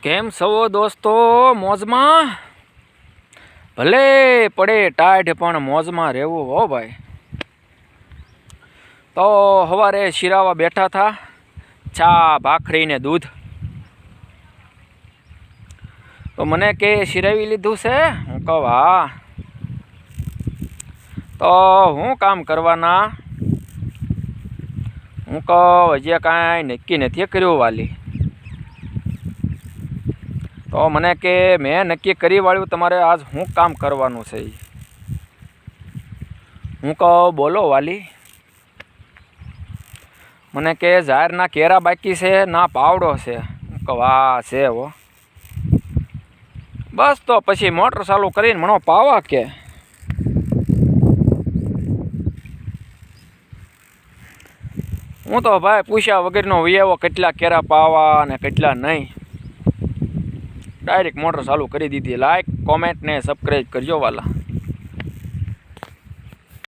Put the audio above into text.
કેમ છો દોસ્તો? મોજમાં? ભલે પડે ટાઢ પણ મોજમાં રહેવું હો ભાઈ. તો સવારે શિરાવા બેઠા થા, ચા ભાખરી ને દૂધ. તો મને કે શિરાવી લીધું છે? હું કહું હા. તો હું કામ કરવાના? હું કહું હજી કાંઈ નક્કી નથી કર્યું વાલી. તો મને કે મેં નક્કી કરી વાળ્યું, તમારે આજ શું કામ કરવાનું છે? હું કહું બોલો વાલી. મને કે ઝારના કેરા બાકી છે ના પાવડો છે. હું કહું હા છે હો. બસ તો પછી મોટર ચાલુ કરીને મણો પાવા કે. હું તો ભાઈ પૂછ્યા વગરનો વિયાવો કેટલા કેરા પાવા અને કેટલા નહીં. ડાયરેક્ટ મોટર ચાલુ કરી દીધી. લાઈક કોમેન્ટ ને સબસ્ક્રાઈબ કરજો વાલા.